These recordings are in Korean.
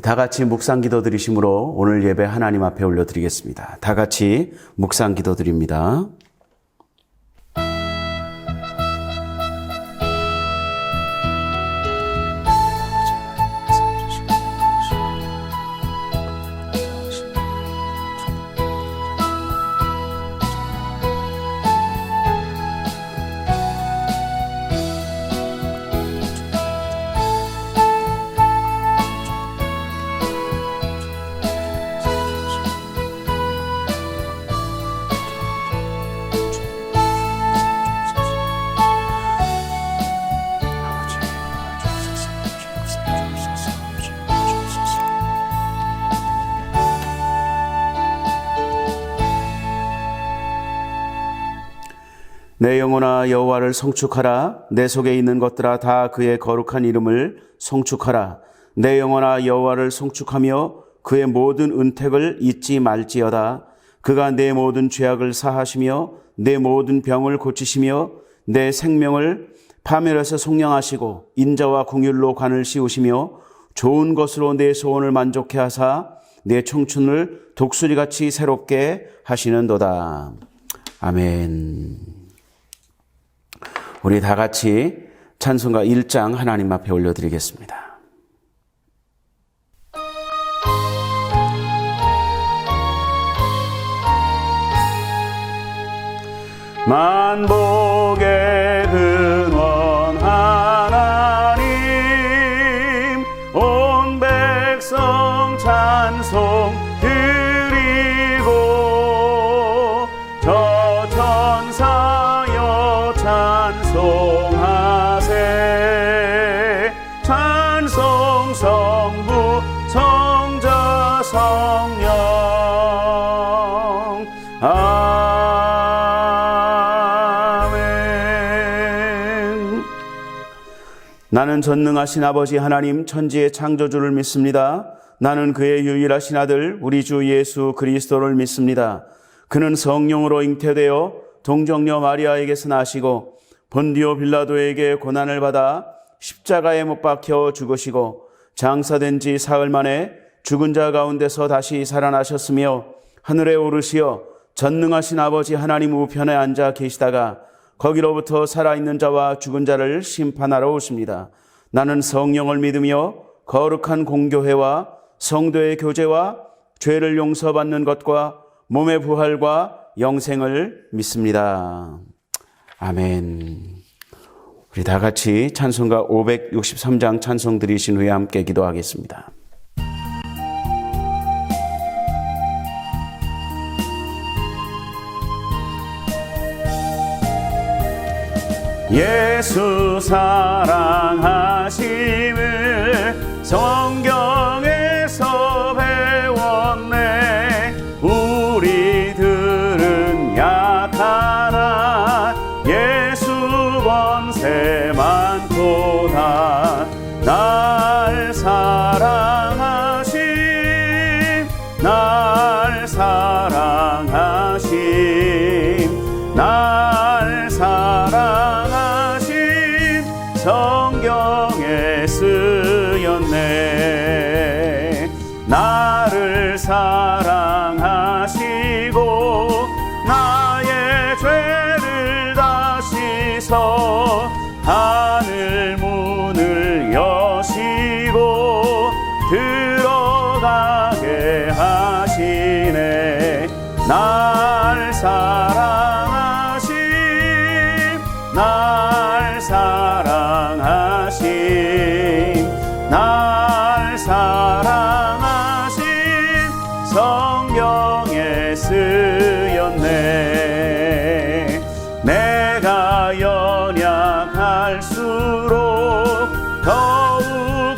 다 같이 묵상 기도 드리심으로 오늘 예배 하나님 앞에 올려드리겠습니다. 다 같이 묵상 기도 드립니다. 내 영혼아 여호와를 송축하라. 내 속에 있는 것들아 다 그의 거룩한 이름을 송축하라. 내 영혼아 여호와를 송축하며 그의 모든 은택을 잊지 말지어다. 그가 내 모든 죄악을 사하시며 내 모든 병을 고치시며 내 생명을 파멸해서 속량하시고 인자와 긍휼로 관을 씌우시며 좋은 것으로 내 소원을 만족해 하사 내 청춘을 독수리같이 새롭게 하시는도다. 아멘. 우리 다 같이 찬송가 1장 하나님 앞에 올려드리겠습니다. 만복의 근원 하나님 온 백성 찬송 드리고 저 천사여 찬송하세. 찬송 성부 성자 성령 아멘. 나는 전능하신 아버지 하나님 천지의 창조주를 믿습니다. 나는 그의 유일하신 아들 우리 주 예수 그리스도를 믿습니다. 그는 성령으로 잉태되어 동정녀 마리아에게서 나시고 본디오 빌라도에게 고난을 받아 십자가에 못 박혀 죽으시고 장사된 지 사흘 만에 죽은 자 가운데서 다시 살아나셨으며 하늘에 오르시어 전능하신 아버지 하나님 우편에 앉아 계시다가 거기로부터 살아있는 자와 죽은 자를 심판하러 오십니다. 나는 성령을 믿으며 거룩한 공교회와 성도의 교제와 죄를 용서받는 것과 몸의 부활과 영생을 믿습니다. 아멘. 우리 다 같이 찬송가 563장 찬송 드리신 후에 함께 기도하겠습니다. 예수 사랑하심을 성경에서 배웠네. 우리들은 약하나 예수 권세 많도다. 날 사랑하심 날 사랑하심 날 사랑하심 성경에 쓰였네. 나를 사랑하시고 나의 죄를 다 씻어 하늘 문을 여시고 들어가게 하시네. 날 사랑하심 날 사랑하심 날 사랑하심 성경에 쓰였네. 내가 연약할수록 더욱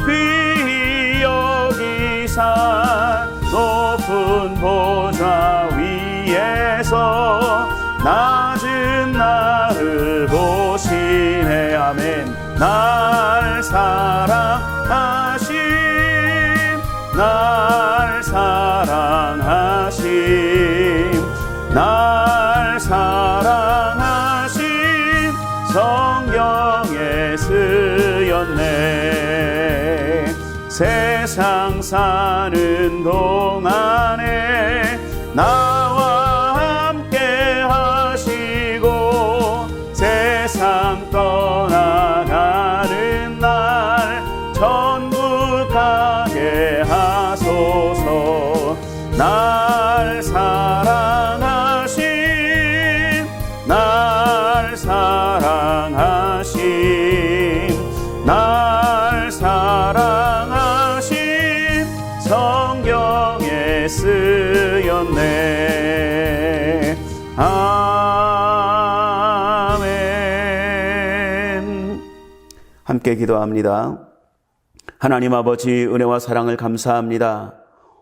귀히 여기사 높은 보좌 위에서 낮은 나를 보시네. 아멘. 날 사랑하심 날 사랑하심 날 사랑하심 성경에 쓰였네. 세상 사는 동안에 나와 함께 하시고 세상 떠나가는 날 천국 가게 하소서. 날 사랑하신 날 사랑하신 날 사랑하신 성경에 쓰였네. 아멘. 함께 기도합니다. 하나님 아버지, 은혜와 사랑을 감사합니다.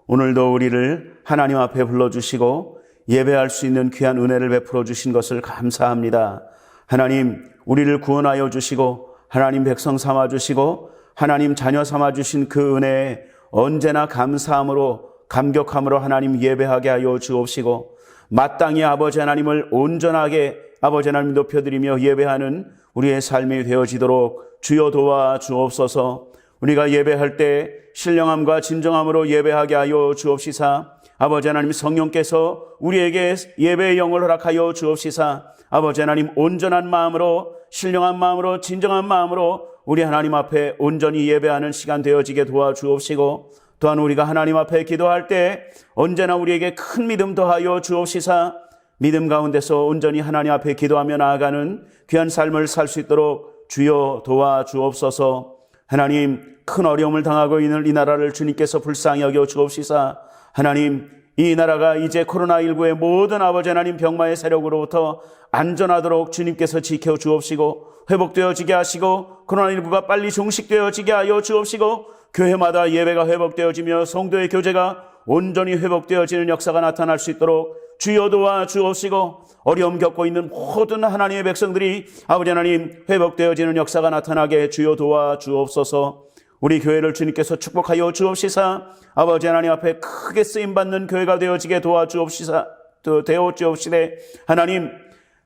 오늘도 우리를 하나님 앞에 불러주시고 예배할 수 있는 귀한 은혜를 베풀어 주신 것을 감사합니다. 하나님, 우리를 구원하여 주시고 하나님 백성 삼아 주시고 하나님 자녀 삼아 주신 그 은혜에 언제나 감사함으로 감격함으로 하나님 예배하게 하여 주옵시고 마땅히 아버지 하나님을 온전하게 아버지 하나님 높여드리며 예배하는 우리의 삶이 되어지도록 주여 도와 주옵소서. 우리가 예배할 때 신령함과 진정함으로 예배하게 하여 주옵시사. 아버지 하나님, 성령께서 우리에게 예배의 영을 허락하여 주옵시사. 아버지 하나님, 온전한 마음으로 신령한 마음으로 진정한 마음으로 우리 하나님 앞에 온전히 예배하는 시간 되어지게 도와주옵시고 또한 우리가 하나님 앞에 기도할 때 언제나 우리에게 큰 믿음 더하여 주옵시사. 믿음 가운데서 온전히 하나님 앞에 기도하며 나아가는 귀한 삶을 살 수 있도록 주여 도와주옵소서. 하나님, 큰 어려움을 당하고 있는 이 나라를 주님께서 불쌍히 여겨 주옵시사. 하나님, 이 나라가 이제 코로나19의 모든 아버지 하나님 병마의 세력으로부터 안전하도록 주님께서 지켜 주옵시고 회복되어지게 하시고 코로나19가 빨리 종식되어지게 하여 주옵시고 교회마다 예배가 회복되어지며 성도의 교제가 온전히 회복되어지는 역사가 나타날 수 있도록 주여 도와 주옵시고 어려움 겪고 있는 모든 하나님의 백성들이 아버지 하나님 회복되어지는 역사가 나타나게 주여 도와 주옵소서. 우리 교회를 주님께서 축복하여 주옵시사. 아버지 하나님 앞에 크게 쓰임받는 교회가 되어지게 도와주옵시사. 되어주옵시되 하나님,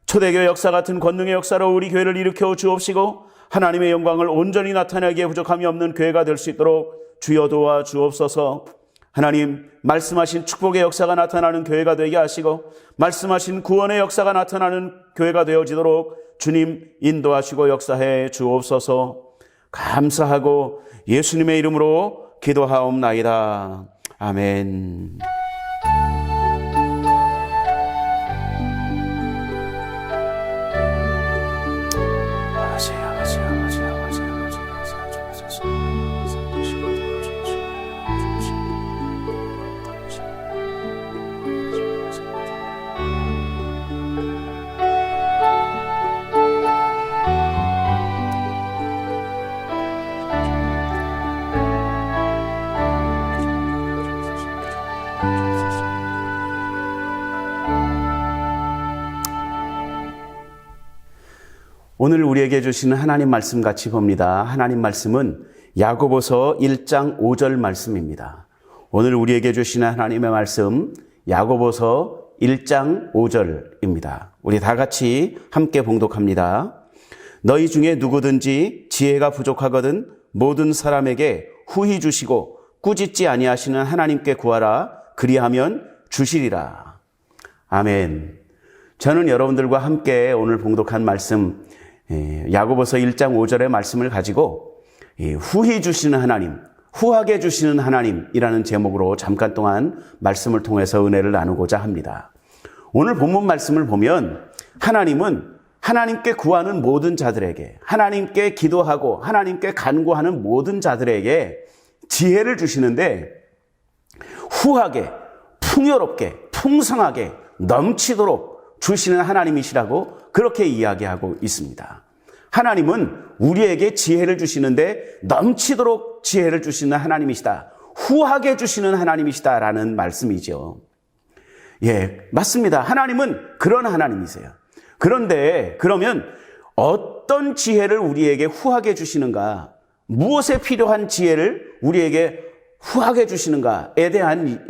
초대교회 역사 같은 권능의 역사로 우리 교회를 일으켜 주옵시고 하나님의 영광을 온전히 나타내기에 부족함이 없는 교회가 될 수 있도록 주여 도와 주옵소서. 하나님, 말씀하신 축복의 역사가 나타나는 교회가 되게 하시고 말씀하신 구원의 역사가 나타나는 교회가 되어지도록 주님 인도하시고 역사해 주옵소서. 감사하고 예수님의 이름으로 기도하옵나이다. 아멘. 오늘 우리에게 주시는 하나님 말씀 같이 봅니다. 하나님 말씀은 야고보서 1장 5절 말씀입니다. 오늘 우리에게 주시는 하나님의 말씀 야고보서 1장 5절입니다. 우리 다 같이 함께 봉독합니다. 너희 중에 누구든지 지혜가 부족하거든 모든 사람에게 후히 주시고 꾸짖지 아니하시는 하나님께 구하라. 그리하면 주시리라. 아멘. 저는 여러분들과 함께 오늘 봉독한 말씀 야고보서 1장 5절의 말씀을 가지고 후히 주시는 하나님, 후하게 주시는 하나님이라는 제목으로 잠깐 동안 말씀을 통해서 은혜를 나누고자 합니다. 오늘 본문 말씀을 보면 하나님은 하나님께 구하는 모든 자들에게, 하나님께 기도하고 하나님께 간구하는 모든 자들에게 지혜를 주시는데 후하게, 풍요롭게, 풍성하게, 넘치도록 주시는 하나님이시라고 그렇게 이야기하고 있습니다. 하나님은 우리에게 지혜를 주시는데 넘치도록 지혜를 주시는 하나님이시다. 후하게 주시는 하나님이시다라는 말씀이죠. 예, 맞습니다. 하나님은 그런 하나님이세요. 그런데 그러면 어떤 지혜를 우리에게 후하게 주시는가? 무엇에 필요한 지혜를 우리에게 후하게 주시는가에 대한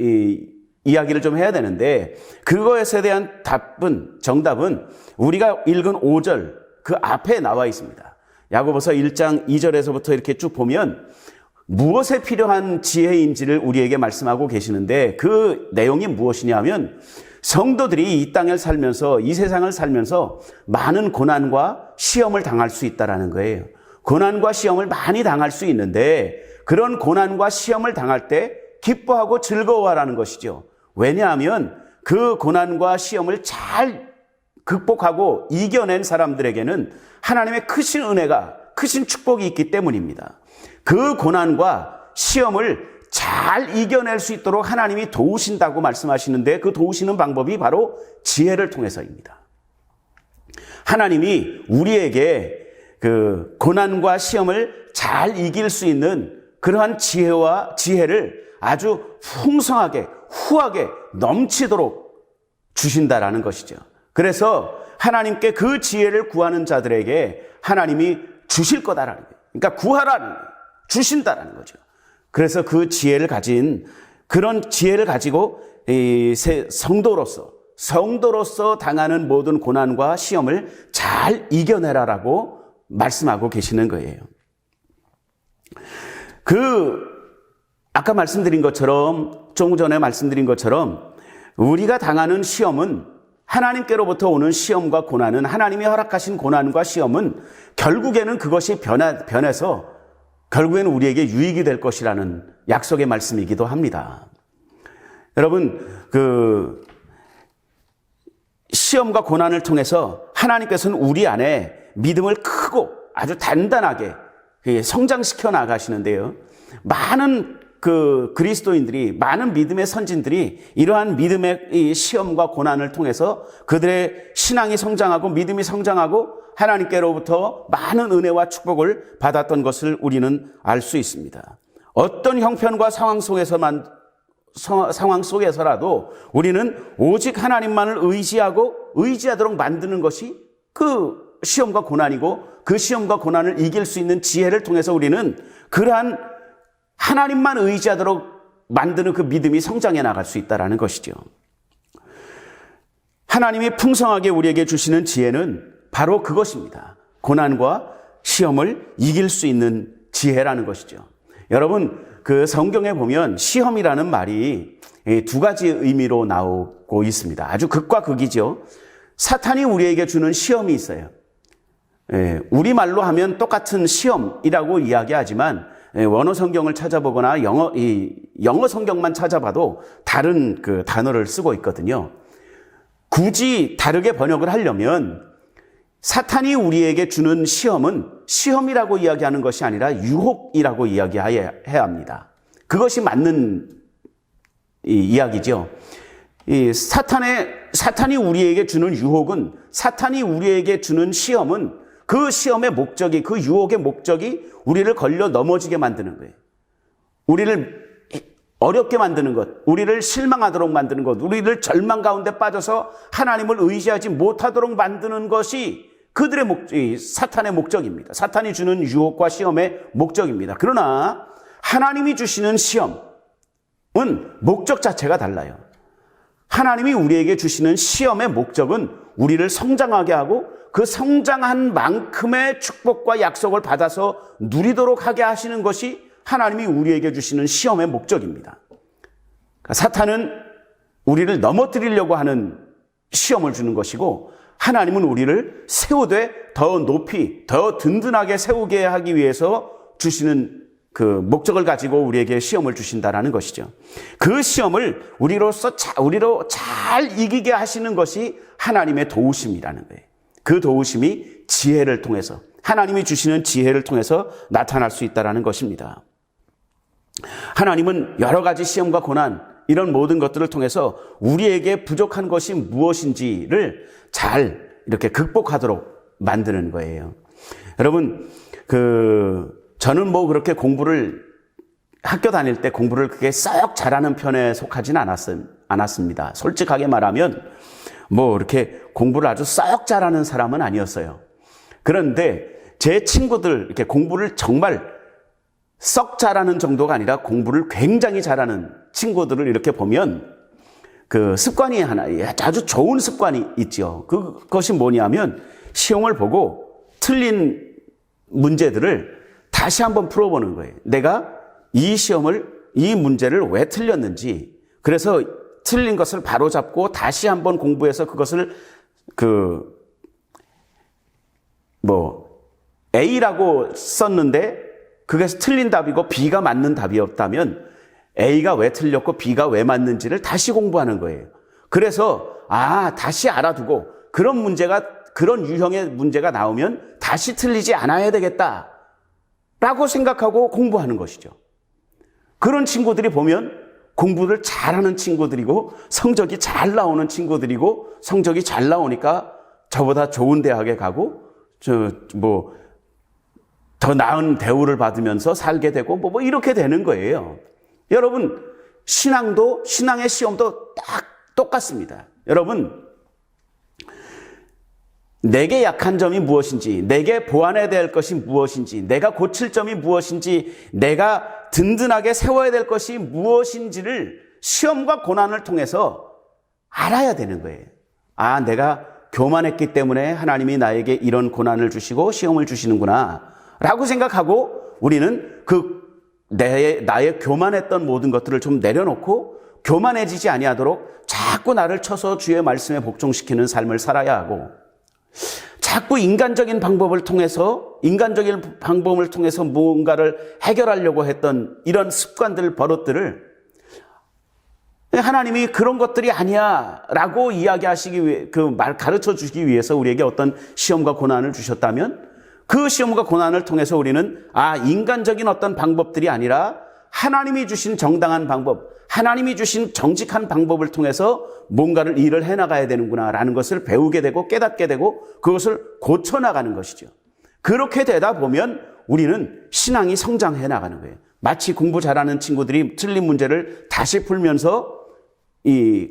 이야기를 좀 해야 되는데 그것에 대한 정답은 우리가 읽은 5절 그 앞에 나와 있습니다. 야고보서 1장 2절에서부터 이렇게 쭉 보면 무엇에 필요한 지혜인지를 우리에게 말씀하고 계시는데 그 내용이 무엇이냐면 성도들이 이 땅을 살면서 이 세상을 살면서 많은 고난과 시험을 당할 수 있다라는 거예요. 고난과 시험을 많이 당할 수 있는데 그런 고난과 시험을 당할 때 기뻐하고 즐거워하라는 것이죠. 왜냐하면 그 고난과 시험을 잘 극복하고 이겨낸 사람들에게는 하나님의 크신 은혜가, 크신 축복이 있기 때문입니다. 그 고난과 시험을 잘 이겨낼 수 있도록 하나님이 도우신다고 말씀하시는데 그 도우시는 방법이 바로 지혜를 통해서입니다. 하나님이 우리에게 그 고난과 시험을 잘 이길 수 있는 그러한 지혜를 아주 풍성하게, 후하게 넘치도록 주신다라는 것이죠. 그래서 하나님께 그 지혜를 구하는 자들에게 하나님이 주실 거다라는 거예요. 그러니까 구하라는 거예요. 주신다라는 거죠. 그래서 그 지혜를 가진, 그런 지혜를 가지고 이 성도로서 당하는 모든 고난과 시험을 잘 이겨내라라고 말씀하고 계시는 거예요. 아까 말씀드린 것처럼, 조금 전에 말씀드린 것처럼 우리가 당하는 시험은 하나님께로부터 오는 시험과 고난은, 하나님이 허락하신 고난과 시험은 결국에는 그것이 변해서 결국에는 우리에게 유익이 될 것이라는 약속의 말씀이기도 합니다. 여러분, 시험과 고난을 통해서 하나님께서는 우리 안에 믿음을 크고 아주 단단하게 성장시켜 나가시는데요. 많은 그리스도인들이, 많은 믿음의 선진들이 이러한 믿음의 이 시험과 고난을 통해서 그들의 신앙이 성장하고 믿음이 성장하고 하나님께로부터 많은 은혜와 축복을 받았던 것을 우리는 알 수 있습니다. 어떤 형편과 상황 속에서라도 우리는 오직 하나님만을 의지하도록 만드는 것이 그 시험과 고난이고, 그 시험과 고난을 이길 수 있는 지혜를 통해서 우리는 그러한 하나님만 의지하도록 만드는 그 믿음이 성장해 나갈 수 있다는 것이죠. 하나님이 풍성하게 우리에게 주시는 지혜는 바로 그것입니다. 고난과 시험을 이길 수 있는 지혜라는 것이죠. 여러분, 그 성경에 보면 시험이라는 말이 두 가지 의미로 나오고 있습니다. 아주 극과 극이죠. 사탄이 우리에게 주는 시험이 있어요. 우리말로 하면 똑같은 시험이라고 이야기하지만 원어 성경을 찾아보거나 영어 성경만 찾아봐도 다른 그 단어를 쓰고 있거든요. 굳이 다르게 번역을 하려면 사탄이 우리에게 주는 시험은 시험이라고 이야기하는 것이 아니라 유혹이라고 이야기해야 합니다. 그것이 맞는 이야기죠. 사탄이 우리에게 주는 유혹은, 사탄이 우리에게 주는 시험은 그 시험의 목적이, 그 유혹의 목적이 우리를 걸려 넘어지게 만드는 거예요. 우리를 어렵게 만드는 것, 우리를 실망하도록 만드는 것, 우리를 절망 가운데 빠져서 하나님을 의지하지 못하도록 만드는 것이 그들의 사탄의 목적입니다. 사탄이 주는 유혹과 시험의 목적입니다. 그러나 하나님이 주시는 시험은 목적 자체가 달라요. 하나님이 우리에게 주시는 시험의 목적은 우리를 성장하게 하고 그 성장한 만큼의 축복과 약속을 받아서 누리도록 하게 하시는 것이 하나님이 우리에게 주시는 시험의 목적입니다. 그러니까 사탄은 우리를 넘어뜨리려고 하는 시험을 주는 것이고, 하나님은 우리를 세우되 더 높이, 더 든든하게 세우게 하기 위해서 주시는 그 목적을 가지고 우리에게 시험을 주신다라는 것이죠. 그 시험을 우리로 잘 이기게 하시는 것이 하나님의 도우심이라는 거예요. 그 도우심이 지혜를 통해서, 하나님이 주시는 지혜를 통해서 나타날 수 있다는 것입니다. 하나님은 여러 가지 시험과 고난, 이런 모든 것들을 통해서 우리에게 부족한 것이 무엇인지를 잘 이렇게 극복하도록 만드는 거예요. 여러분, 저는 그렇게 학교 다닐 때 공부를 그렇게 썩 잘하는 편에 속하진 않았습니다. 솔직하게 말하면 이렇게 공부를 아주 썩 잘하는 사람은 아니었어요. 그런데 제 친구들, 이렇게 공부를 정말 썩 잘하는 정도가 아니라 공부를 굉장히 잘하는 친구들을 이렇게 보면 그 습관이 하나, 아주 좋은 습관이 있죠. 그것이 뭐냐면 시험을 보고 틀린 문제들을 다시 한번 풀어보는 거예요. 내가 이 문제를 왜 틀렸는지, 그래서 틀린 것을 바로잡고 다시 한번 공부해서 그것을 A라고 썼는데 그것이 틀린 답이고 B가 맞는 답이었다면 A가 왜 틀렸고 B가 왜 맞는지를 다시 공부하는 거예요. 그래서 다시 알아두고 그런 유형의 문제가 나오면 다시 틀리지 않아야 되겠다라고 생각하고 공부하는 것이죠. 그런 친구들이 보면 공부를 잘하는 친구들이고 성적이 잘 나오는 친구들이고, 성적이 잘 나오니까 저보다 좋은 대학에 가고 더 나은 대우를 받으면서 살게 되고 이렇게 되는 거예요. 여러분, 신앙의 시험도 딱 똑같습니다. 여러분, 내게 약한 점이 무엇인지, 내게 보완해야 될 것이 무엇인지, 내가 고칠 점이 무엇인지, 내가 든든하게 세워야 될 것이 무엇인지를 시험과 고난을 통해서 알아야 되는 거예요. 내가 교만했기 때문에 하나님이 나에게 이런 고난을 주시고 시험을 주시는구나 라고 생각하고, 우리는 나의 교만했던 모든 것들을 좀 내려놓고 교만해지지 아니하도록 자꾸 나를 쳐서 주의 말씀에 복종시키는 삶을 살아야 하고, 자꾸 인간적인 방법을 통해서 무언가를 해결하려고 했던 이런 습관들, 버릇들을 하나님이 그런 것들이 아니야 라고 이야기하시기 위해, 가르쳐 주시기 위해서 우리에게 어떤 시험과 고난을 주셨다면, 그 시험과 고난을 통해서 우리는 인간적인 어떤 방법들이 아니라 하나님이 주신 정당한 방법, 하나님이 주신 정직한 방법을 통해서 뭔가를 일을 해나가야 되는구나라는 것을 배우게 되고 깨닫게 되고 그것을 고쳐나가는 것이죠. 그렇게 되다 보면 우리는 신앙이 성장해 나가는 거예요. 마치 공부 잘하는 친구들이 틀린 문제를 다시 풀면서 이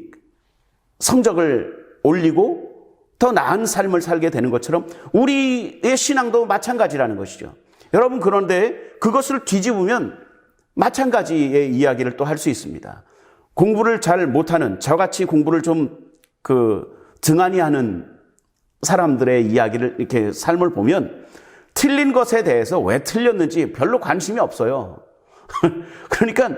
성적을 올리고 더 나은 삶을 살게 되는 것처럼 우리의 신앙도 마찬가지라는 것이죠. 여러분, 그런데 그것을 뒤집으면 마찬가지의 이야기를 또 할 수 있습니다. 공부를 잘 못하는, 저같이 공부를 좀 등한히 하는 사람들의 이야기를, 이렇게 삶을 보면 틀린 것에 대해서 왜 틀렸는지 별로 관심이 없어요. 그러니까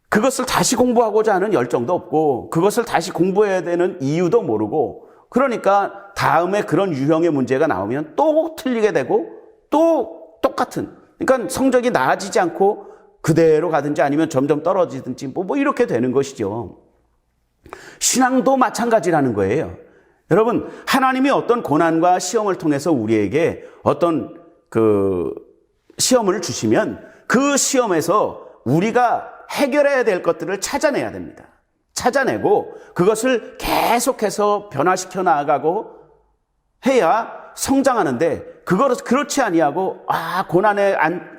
그것을 다시 공부하고자 하는 열정도 없고, 그것을 다시 공부해야 되는 이유도 모르고, 그러니까 다음에 그런 유형의 문제가 나오면 또 틀리게 되고 또 똑같은, 그러니까 성적이 나아지지 않고 그대로 가든지 아니면 점점 떨어지든지 이렇게 되는 것이죠. 신앙도 마찬가지라는 거예요. 여러분, 하나님이 어떤 고난과 시험을 통해서 우리에게 어떤 시험을 주시면 그 시험에서 우리가 해결해야 될 것들을 찾아내야 됩니다. 찾아내고 그것을 계속해서 변화시켜 나아가고 해야 성장하는데, 그렇지 아니하고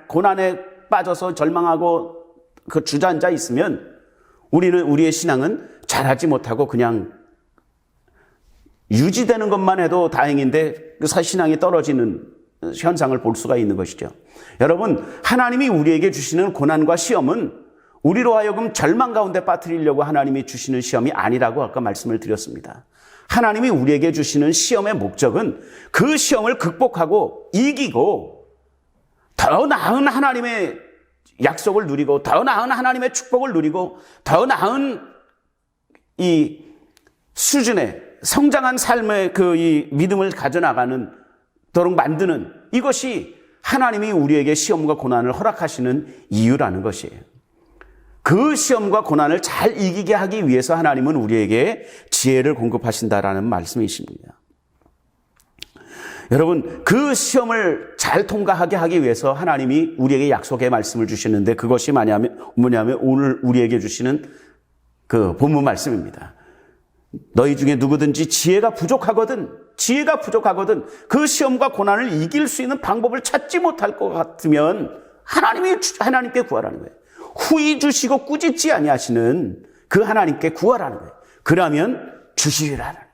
고난에 빠져서 절망하고 주저앉아 있으면 우리의 신앙은 잘하지 못하고 그냥 유지되는 것만 해도 다행인데 신앙이 떨어지는 현상을 볼 수가 있는 것이죠. 여러분, 하나님이 우리에게 주시는 고난과 시험은 우리로 하여금 절망 가운데 빠뜨리려고 하나님이 주시는 시험이 아니라고 아까 말씀을 드렸습니다. 하나님이 우리에게 주시는 시험의 목적은 그 시험을 극복하고 이기고 더 나은 하나님의 약속을 누리고, 더 나은 하나님의 축복을 누리고, 더 나은 이 수준의 성장한 삶의 이 믿음을 가져나가는 도록 만드는, 이것이 하나님이 우리에게 시험과 고난을 허락하시는 이유라는 것이에요. 그 시험과 고난을 잘 이기게 하기 위해서 하나님은 우리에게 지혜를 공급하신다라는 말씀이십니다. 여러분, 그 시험을 잘 통과하게 하기 위해서 하나님이 우리에게 약속의 말씀을 주시는데, 그것이 뭐냐면 오늘 우리에게 주시는 본문 말씀입니다. 너희 중에 누구든지 지혜가 부족하거든 그 시험과 고난을 이길 수 있는 방법을 찾지 못할 것 같으면 하나님께 구하라는 거예요. 후히 주시고 꾸짖지 아니하시는 그 하나님께 구하라는 거예요. 그러면 주시리라는 거죠.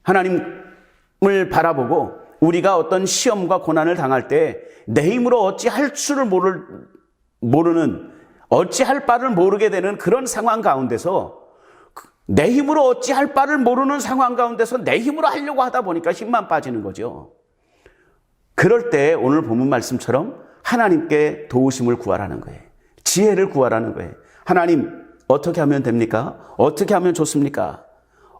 하나님을 바라보고 우리가 어떤 시험과 고난을 당할 때 내 힘으로 어찌할 줄을 모르는, 어찌할 바를 모르게 되는 그런 상황 가운데서, 내 힘으로 어찌할 바를 모르는 상황 가운데서 내 힘으로 하려고 하다 보니까 힘만 빠지는 거죠. 그럴 때 오늘 본문 말씀처럼 하나님께 도우심을 구하라는 거예요. 지혜를 구하라는 거예요. 하나님, 어떻게 하면 됩니까? 어떻게 하면 좋습니까?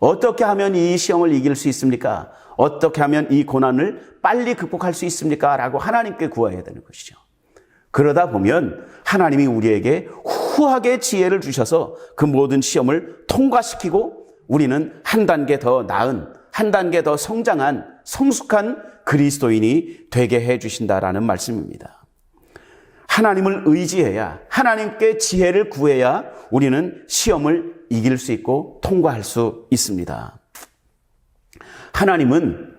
어떻게 하면 이 시험을 이길 수 있습니까? 어떻게 하면 이 고난을 빨리 극복할 수 있습니까? 라고 하나님께 구해야 되는 것이죠. 그러다 보면 하나님이 우리에게 후하게 지혜를 주셔서 그 모든 시험을 통과시키고 우리는 한 단계 더 나은, 한 단계 더 성장한, 성숙한 그리스도인이 되게 해 주신다라는 말씀입니다. 하나님을 의지해야, 하나님께 지혜를 구해야 우리는 시험을 이길 수 있고 통과할 수 있습니다. 하나님은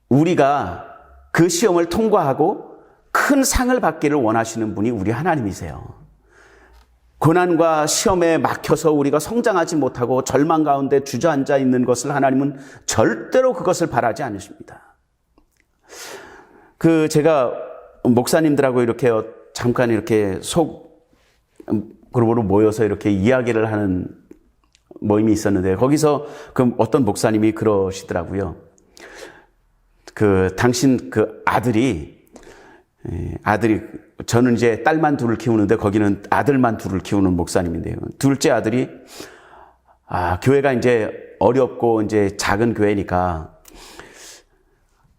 우리가 그 시험을 통과하고 큰 상을 받기를 원하시는 분이 우리 하나님이세요. 고난과 시험에 막혀서 우리가 성장하지 못하고 절망 가운데 주저앉아 있는 것을 하나님은 절대로 그것을 바라지 않으십니다. 제가 목사님들하고 이렇게 잠깐 이렇게 그룹으로 모여서 이렇게 이야기를 하는 모임이 있었는데 거기서 어떤 목사님이 그러시더라고요. 당신 아들이 저는 이제 딸만 둘을 키우는데 거기는 아들만 둘을 키우는 목사님인데요. 둘째 아들이 교회가 이제 어렵고 이제 작은 교회니까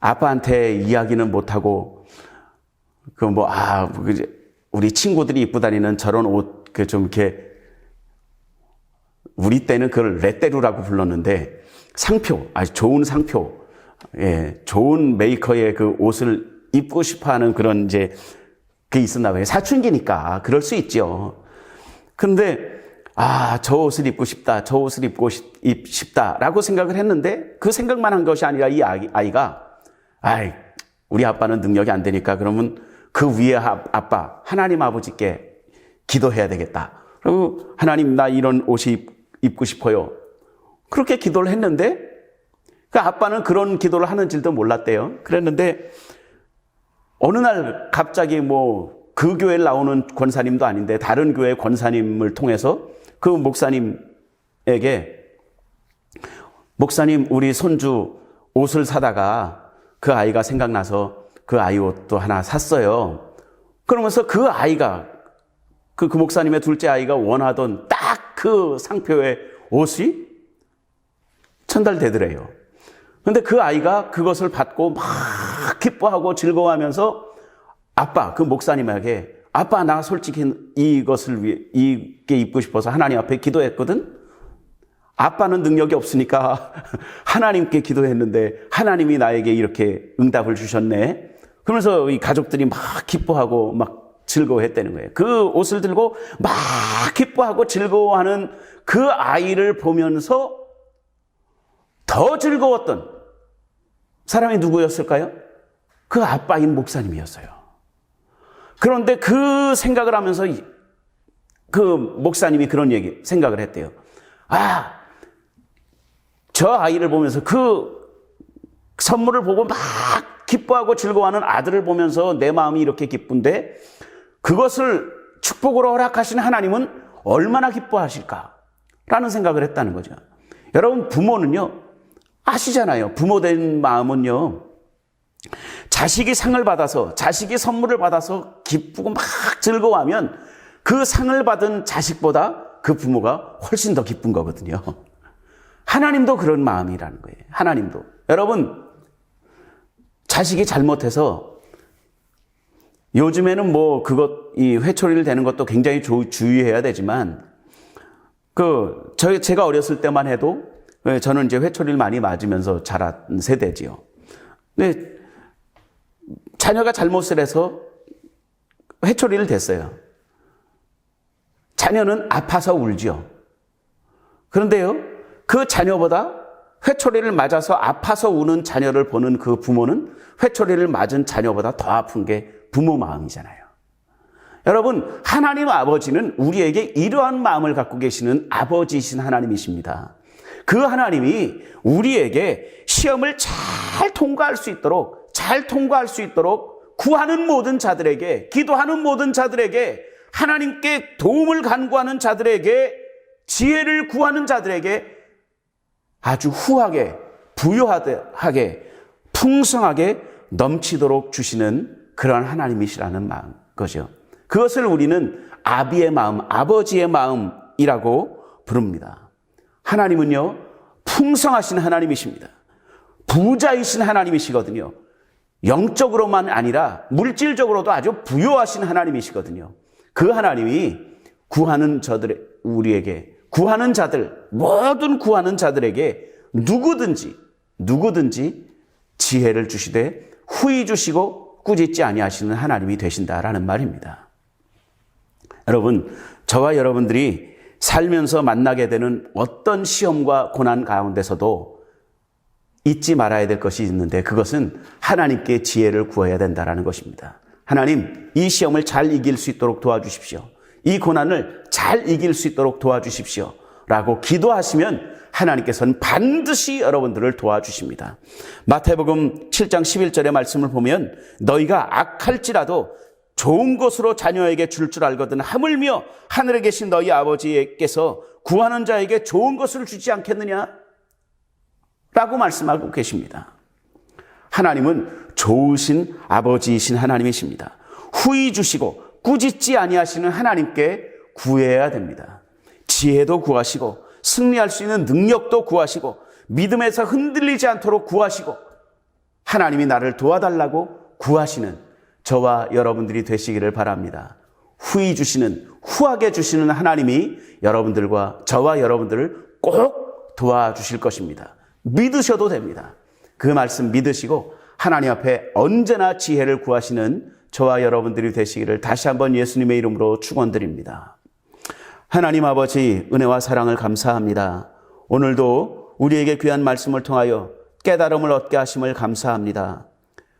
아빠한테 이야기는 못하고 우리 친구들이 입고 다니는 저런 옷 좀 이렇게 우리 때는 그걸 레떼루라고 불렀는데 상표, 아주 좋은 상표, 좋은 메이커의 그 옷을 입고 싶어하는 그런 이제 그게 있었나 봐요. 사춘기니까 그럴 수 있죠. 그런데 저 옷을 입고 싶다, 저 옷을 입고 싶다라고 생각을 했는데 그 생각만 한 것이 아니라 이 아이가 우리 아빠는 능력이 안 되니까 그러면 그 위에 아빠 하나님 아버지께 기도해야 되겠다. 그리고 하나님, 나 이런 옷이 입고 싶어요. 그렇게 기도를 했는데 그 아빠는 그런 기도를 하는 줄도 몰랐대요. 그랬는데 어느 날 갑자기 그 교회에 나오는 권사님도 아닌데 다른 교회 권사님을 통해서 그 목사님에게 목사님, 우리 손주 옷을 사다가 그 아이가 생각나서 그 아이 옷도 하나 샀어요. 그러면서 그 아이가 그 목사님의 둘째 아이가 원하던 딱 그 상표의 옷이 전달되더래요. 그런데 그 아이가 그것을 받고 막 기뻐하고 즐거워하면서 그 목사님에게 아빠, 나 솔직히 이것을 위해 이게 입고 싶어서 하나님 앞에 기도했거든. 아빠는 능력이 없으니까 하나님께 기도했는데 하나님이 나에게 이렇게 응답을 주셨네. 그러면서 이 가족들이 막 기뻐하고 막 즐거워했다는 거예요. 그 옷을 들고 막 기뻐하고 즐거워하는 그 아이를 보면서 더 즐거웠던 사람이 누구였을까요? 그 아빠인 목사님이었어요. 그런데 그 생각을 하면서 그 목사님이 그런 생각을 했대요. 저 아이를 보면서 그 선물을 보고 막 기뻐하고 즐거워하는 아들을 보면서 내 마음이 이렇게 기쁜데 그것을 축복으로 허락하신 하나님은 얼마나 기뻐하실까라는 생각을 했다는 거죠. 여러분, 부모는요, 아시잖아요. 부모 된 마음은요, 자식이 상을 받아서, 자식이 선물을 받아서 기쁘고 막 즐거워하면 그 상을 받은 자식보다 그 부모가 훨씬 더 기쁜 거거든요. 하나님도 그런 마음이라는 거예요. 하나님도. 여러분, 자식이 잘못해서 요즘에는 이 회초리를 대는 것도 굉장히 주의해야 되지만 제가 어렸을 때만 해도 저는 이제 회초리를 많이 맞으면서 자란 세대지요. 근데 자녀가 잘못을 해서 회초리를 댔어요. 자녀는 아파서 울죠. 그런데요, 그 자녀보다 회초리를 맞아서 아파서 우는 자녀를 보는 그 부모는 회초리를 맞은 자녀보다 더 아픈 게 부모 마음이잖아요. 여러분, 하나님 아버지는 우리에게 이러한 마음을 갖고 계시는 아버지이신 하나님이십니다. 그 하나님이 우리에게 시험을 잘 통과할 수 있도록 구하는 모든 자들에게, 기도하는 모든 자들에게, 하나님께 도움을 간구하는 자들에게, 지혜를 구하는 자들에게 아주 후하게, 부유하게, 풍성하게 넘치도록 주시는 그런 하나님이시라는 거죠. 그것을 우리는 아비의 마음, 아버지의 마음이라고 부릅니다. 하나님은요, 풍성하신 하나님이십니다. 부자이신 하나님이시거든요. 영적으로만 아니라 물질적으로도 아주 부유하신 하나님이시거든요. 그 하나님이 구하는 우리에게, 구하는 자들, 모든 구하는 자들에게 누구든지 지혜를 주시되 후히 주시고 꾸짖지 아니하시는 하나님이 되신다라는 말입니다. 여러분, 저와 여러분들이 살면서 만나게 되는 어떤 시험과 고난 가운데서도 잊지 말아야 될 것이 있는데, 그것은 하나님께 지혜를 구해야 된다는 것입니다. 하나님, 이 시험을 잘 이길 수 있도록 도와주십시오. 이 고난을 잘 이길 수 있도록 도와주십시오. 라고 기도하시면 하나님께서는 반드시 여러분들을 도와주십니다. 마태복음 7장 11절의 말씀을 보면 너희가 악할지라도 좋은 것으로 자녀에게 줄 알거든 하물며 하늘에 계신 너희 아버지께서 구하는 자에게 좋은 것을 주지 않겠느냐? 라고 말씀하고 계십니다. 하나님은 좋으신 아버지이신 하나님이십니다. 후히 주시고 꾸짖지 아니하시는 하나님께 구해야 됩니다. 지혜도 구하시고 승리할 수 있는 능력도 구하시고 믿음에서 흔들리지 않도록 구하시고 하나님이 나를 도와달라고 구하시는 저와 여러분들이 되시기를 바랍니다. 후히 주시는, 후하게 주시는 하나님이 여러분들과 저와 여러분들을 꼭 도와주실 것입니다. 믿으셔도 됩니다. 그 말씀 믿으시고 하나님 앞에 언제나 지혜를 구하시는 저와 여러분들이 되시기를 다시 한번 예수님의 이름으로 축원드립니다. 하나님 아버지, 은혜와 사랑을 감사합니다. 오늘도 우리에게 귀한 말씀을 통하여 깨달음을 얻게 하심을 감사합니다.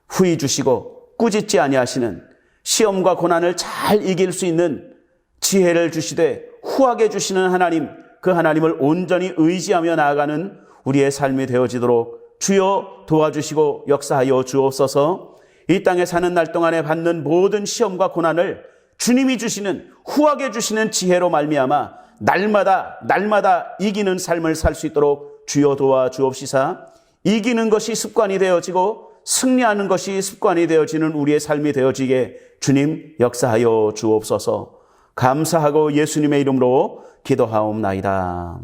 후히 주시고 꾸짖지 아니하시는, 시험과 고난을 잘 이길 수 있는 지혜를 주시되 후하게 주시는 하나님, 그 하나님을 온전히 의지하며 나아가는 우리의 삶이 되어지도록 주여 도와주시고 역사하여 주옵소서. 이 땅에 사는 날 동안에 받는 모든 시험과 고난을 주님이 주시는, 후하게 주시는 지혜로 말미암아 날마다 이기는 삶을 살 수 있도록 주여 도와주옵시사. 이기는 것이 습관이 되어지고 승리하는 것이 습관이 되어지는 우리의 삶이 되어지게 주님 역사하여 주옵소서. 감사하고 예수님의 이름으로 기도하옵나이다.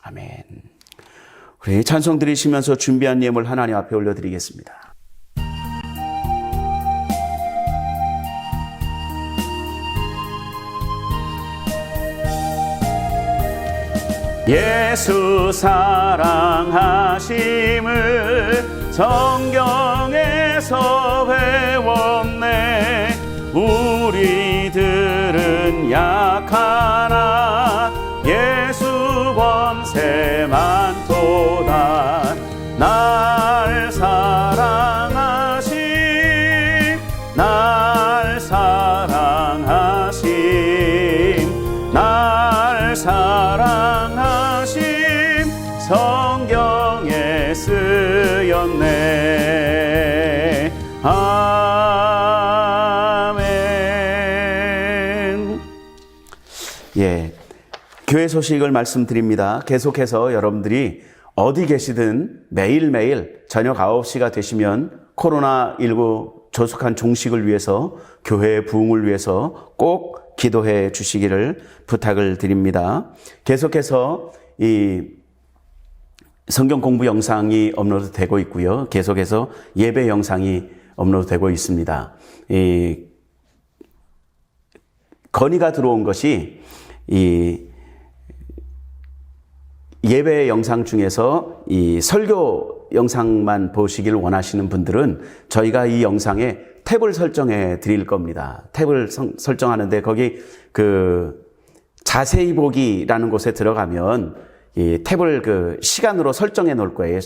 아멘. 우리 찬송 드리시면서 준비한 예물 하나님 앞에 올려드리겠습니다. 예수 사랑하심을 성경에서 배웠네. 우리들은 약하나 예수 권세 많도다. 날 사랑하심, 날 사랑하심, 날 사랑하심 성경에 쓰였네. 아멘. 예, 교회 소식을 말씀드립니다. 계속해서 여러분들이 어디 계시든 매일매일 저녁 9시가 되시면 코로나19 조속한 종식을 위해서, 교회의 부흥을 위해서 꼭 기도해 주시기를 부탁을 드립니다. 계속해서 이 성경 공부 영상이 업로드 되고 있고요. 계속해서 예배 영상이 업로드 되고 있습니다. 이 건의가 들어온 것이 이 예배 영상 중에서 이 설교 영상만 보시길 원하시는 분들은 저희가 이 영상에 탭을 설정해 드릴 겁니다. 탭을 설정하는데 거기 그 자세히 보기라는 곳에 들어가면 이 탭을 그 시간으로 설정해 놓을 거예요.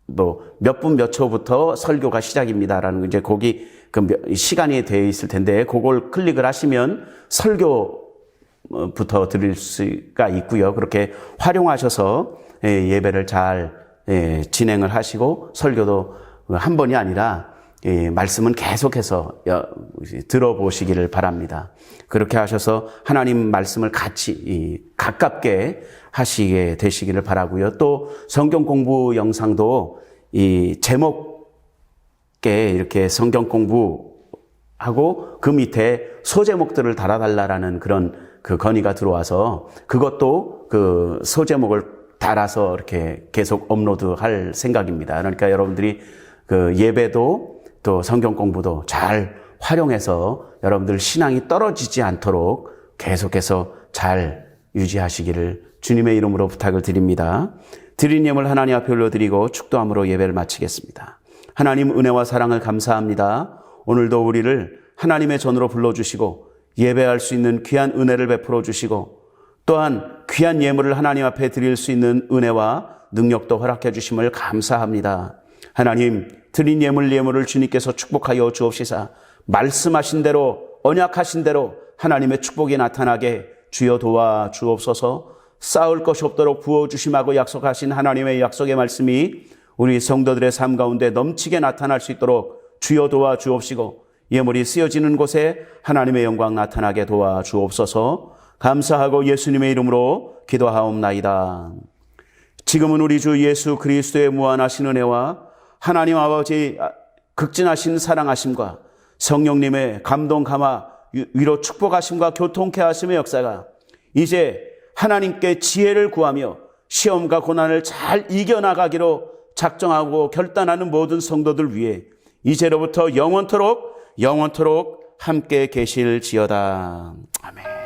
뭐 몇 분 몇 초부터 설교가 시작입니다라는 이제 거기 그 시간이 되어 있을 텐데 그걸 클릭을 하시면 설교부터 들을 수가 있고요. 그렇게 활용하셔서 예배를 잘 진행을 하시고 설교도 한 번이 아니라 말씀은 계속해서 들어보시기를 바랍니다. 그렇게 하셔서 하나님 말씀을 같이 가깝게 하시게 되시기를 바라고요. 또 성경 공부 영상도 이 제목에 이렇게 성경 공부 하고 그 밑에 소제목들을 달아달라라는 그런 그 건의가 들어와서 그것도 그 소제목을 달아서 이렇게 계속 업로드할 생각입니다. 그러니까 여러분들이 그 예배도 또 성경 공부도 잘 활용해서 여러분들 신앙이 떨어지지 않도록 계속해서 잘 유지하시기를 주님의 이름으로 부탁을 드립니다. 드린 예물 하나님 앞에 올려드리고 축도함으로 예배를 마치겠습니다. 하나님 은혜와 사랑을 감사합니다. 오늘도 우리를 하나님의 전으로 불러주시고 예배할 수 있는 귀한 은혜를 베풀어 주시고 또한 귀한 예물을 하나님 앞에 드릴 수 있는 은혜와 능력도 허락해 주심을 감사합니다. 하나님 드린 예물을 주님께서 축복하여 주옵시사 말씀하신 대로 언약하신 대로 하나님의 축복이 나타나게 주여 도와 주옵소서. 쌓을 것이 없도록 부어주심하고 약속하신 하나님의 약속의 말씀이 우리 성도들의 삶 가운데 넘치게 나타날 수 있도록 주여 도와 주옵시고 예물이 쓰여지는 곳에 하나님의 영광 나타나게 도와 주옵소서. 감사하고 예수님의 이름으로 기도하옵나이다. 지금은 우리 주 예수 그리스도의 무한하신 은혜와 하나님 아버지 극진하신 사랑하심과 성령님의 감동 감화 위로 축복하심과 교통케 하심의 역사가 이제 하나님께 지혜를 구하며 시험과 고난을 잘 이겨나가기로 작정하고 결단하는 모든 성도들 위해 이제로부터 영원토록 함께 계실지어다. 아멘.